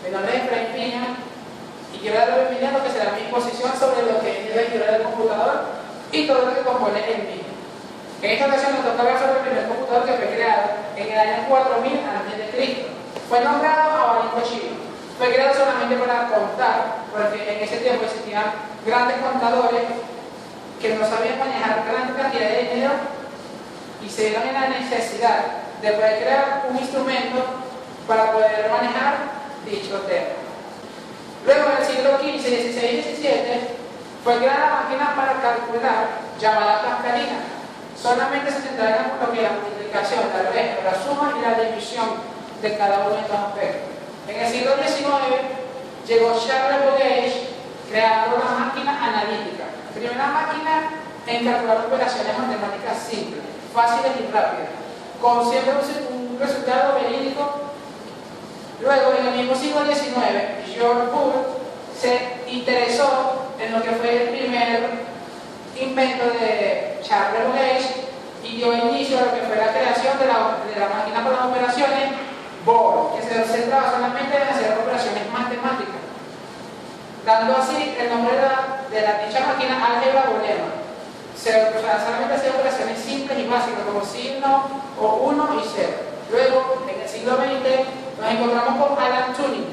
Mi nombre es Efraín Piña y quiero dar la bienvenida a lo que será mi exposición sobre lo que es la historia del computador y todo lo que compone el mismo. En esta ocasión nos toca hablar sobre el primer computador que fue creado en el año 4000 a.C. Fue nombrado abanico chino. Fue creado solamente para contar, porque en ese tiempo existían grandes contadores que no sabían manejar gran cantidad de dinero y se vieron en la necesidad de poder crear un instrumento para poder manejar dicho tema. Luego, en el siglo XV, XVI y XVII, fue creada la máquina para calcular llamada Pascalina. Solamente se centraba en lo que la multiplicación, la resta, la suma y la división de cada uno de estos aspectos. En el siglo XIX llegó Charles Babbage creando la máquina analítica, primera máquina en calcular operaciones matemáticas simples, fáciles y rápidas, con siempre un resultado verídico. Luego, en el mismo siglo XIX, George Boole se interesó en lo que fue el primer invento de Charles Babbage y dio inicio a lo que fue la creación de la máquina para las operaciones Boole, que se centraba solamente en hacer operaciones matemáticas, dando así el nombre de la dicha máquina álgebra booleana. Solamente hacía operaciones simples y básicas como signo o 1 y 0. Luego, en el siglo XX, nos encontramos con Alan Turing,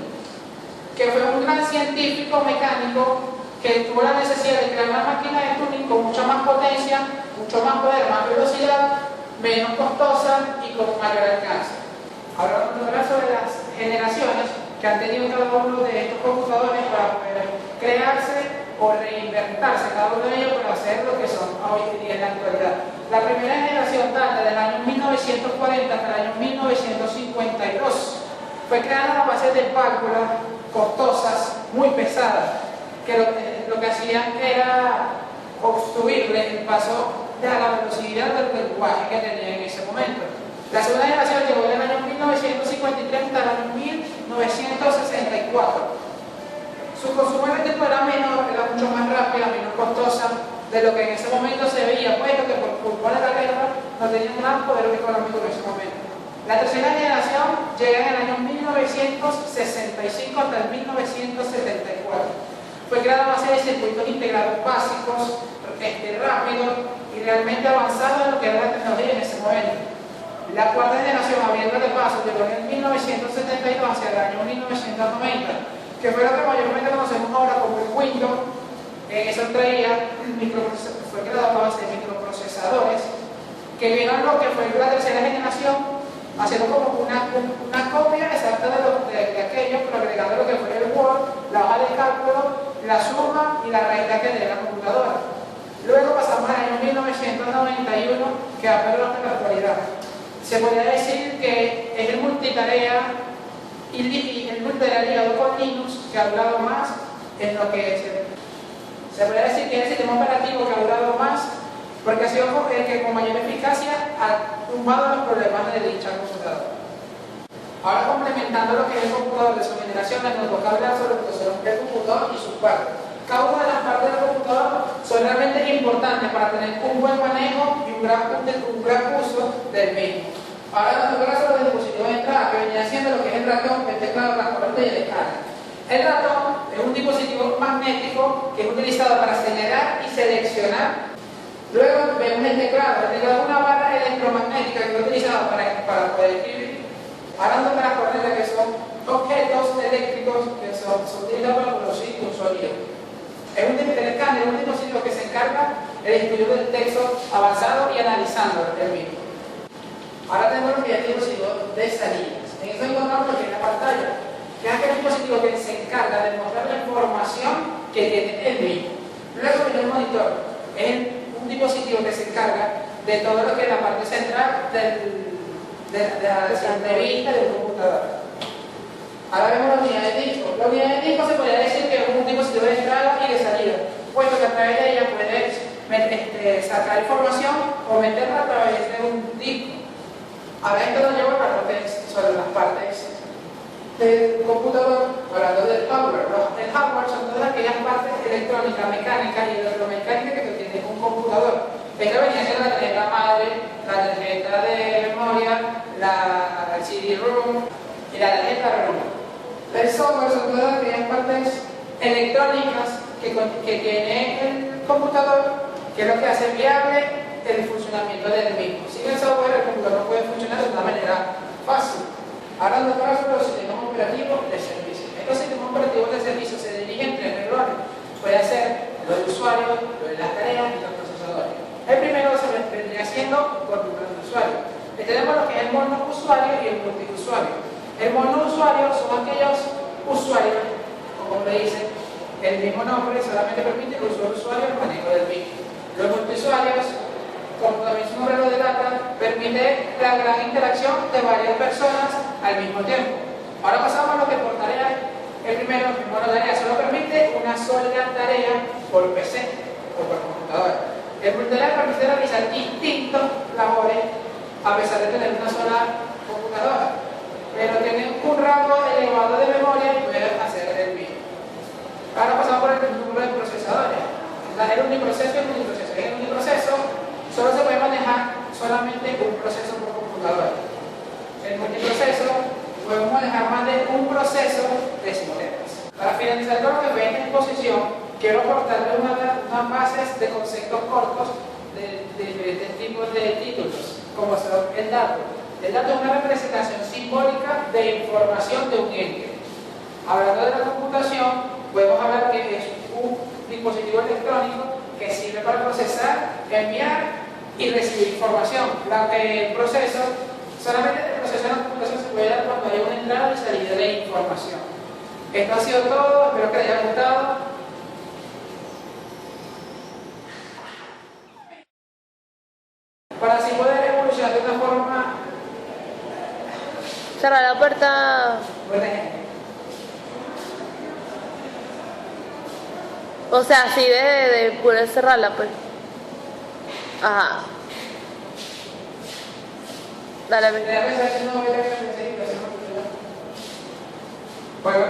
que fue un gran científico mecánico que tuvo la necesidad de crear una máquina de Turing con mucha más potencia, mucho más poder, más velocidad, menos costosa y con mayor alcance. Ahora vamos a hablar sobre las generaciones que han tenido cada uno de estos computadores para poder crearse o reinventarse cada uno de ellos para hacer lo que son hoy en día en la actualidad. La primera generación data del año 1940 hasta el año 1952. Fue creada a base de válvulas costosas, muy pesadas, que lo que hacían era obstruirle el paso de la velocidad del lenguaje que tenía en ese momento. La segunda generación llegó del año 1953 hasta el año 1964. Su consumo energético era menor, era mucho más rápida, menos costosa de lo que en ese momento se veía, puesto que por culpa de la guerra no tenían gran poder económico en ese momento. La tercera generación llega en el año 1965 hasta el 1974. Fue creada a base de circuitos integrados básicos, rápidos y realmente avanzados en lo que era la tecnología en ese momento. La cuarta generación, abriendo de paso, llegó en el 1972 hacia el año 1990, que fue lo que mayormente conocemos ahora como el Windows. Eso traía fue creado a base de microprocesadores, que vieron lo que fue la tercera generación, haciendo como una copia exacta de aquello, pero agregando lo que fue el Word, la hoja de cálculo, la suma y la raíz de aquel de la computadora. Luego pasamos al año 1991, que ha perdido hasta la actualidad. Se podría decir que es el multitarea y el multitarea ligado con Linux que ha durado más en lo que se podría decir que es el sistema operativo que ha durado más porque ha sido el que con mayor eficacia ha tumbado los problemas de dicha computadora. Ahora, complementando lo que es el computador de su generación, nos toca hablar sobre lo que son el computador y sus partes. Cada una de las partes del computador son realmente importantes para tener un buen manejo y un gran uso del mismo. Ahora nos toca hablar sobre los dispositivos de entrada, que venía siendo lo que es el ratón, el teclado, la corriente y el escáner. El ratón es un dispositivo magnético que es utilizado para señalar y seleccionar. Luego vemos el teclado. El teclado es una barra electromagnética que es utilizada para poder escribir. Ahora nos toca las corrientes, que son objetos eléctricos que se utilizan para producir un sonido. El escáner es un dispositivo que se encarga del estudio del texto avanzado y analizando el mismo. Ahora tenemos los dispositivos de salidas. En eso encontramos lo que es la pantalla, que es aquel dispositivo que se encarga de mostrar la información que tiene el mismo. Luego viene el monitor. Es un dispositivo que se encarga de todo lo que es la parte central de la vista del computador. Ahora vemos la unidad de disco. La unidad de disco se podría decir que es un dispositivo de entrada y de salida, puesto que a través de ella puedes sacar información o meterla a través de un disco. Ahora esto nos lleva a lo que es sobre las partes del computador, hablando del hardware. El hardware son todas aquellas partes electrónicas, mecánicas y electromecánicas que tiene un computador. Esta venía siendo la tarjeta madre, la tarjeta de memoria, el CD-ROM y la tarjeta ROM. El software son todas aquellas partes electrónicas que tiene el computador, que es lo que hace viable el funcionamiento del mismo. Sin el software, el computador no puede funcionar de una manera fácil. Ahora nos vamos a los sistemas operativos de servicio. Estos sistemas operativos de servicio se dirigen en tres renglones. Puede ser lo de usuario, lo de las tareas y los procesadores. El primero se vendría siendo por número de usuario. Tenemos lo que es el monousuario y el multiusuario. El monousuario son aquellos usuarios, como le dicen, el mismo nombre solamente permite que el usuario el manejo del mismo. Los multiusuarios, como también su nombre lo delata, permite la gran interacción de varias personas al mismo tiempo. Ahora pasamos a lo que por tarea. El primero, el monotarea, solo permite una sola tarea por PC o por computadora. El multitarea permite realizar distintos labores a pesar de tener una sola computadora, pero tiene un rango elevado de memoria y puede hacer el mismo. Ahora pasamos por el número de procesadores. El uniproceso y el multiproceso. En el uniproceso solo se puede manejar solamente un proceso por computadora. El multiproceso podemos manejar más de un proceso de sistemas. Para finalizar con lo que ven en exposición, quiero aportarles unas bases de conceptos cortos de diferentes tipos de títulos, como son el dato. El dato es una representación simbólica de información de un ente. Hablando de la computación, podemos hablar que es un dispositivo electrónico que sirve para procesar, enviar y recibir información. El proceso, solamente el proceso de la computación se puede dar cuando hay una entrada y salida de información. Esto ha sido todo, espero que les haya gustado. Para así poder evolucionar de una forma... Cerrar la puerta. Buena gente. O sea, así de poder cerrarla, pues. Ajá. Dale, Déjame saber si no voy a tener que hacer. Bueno,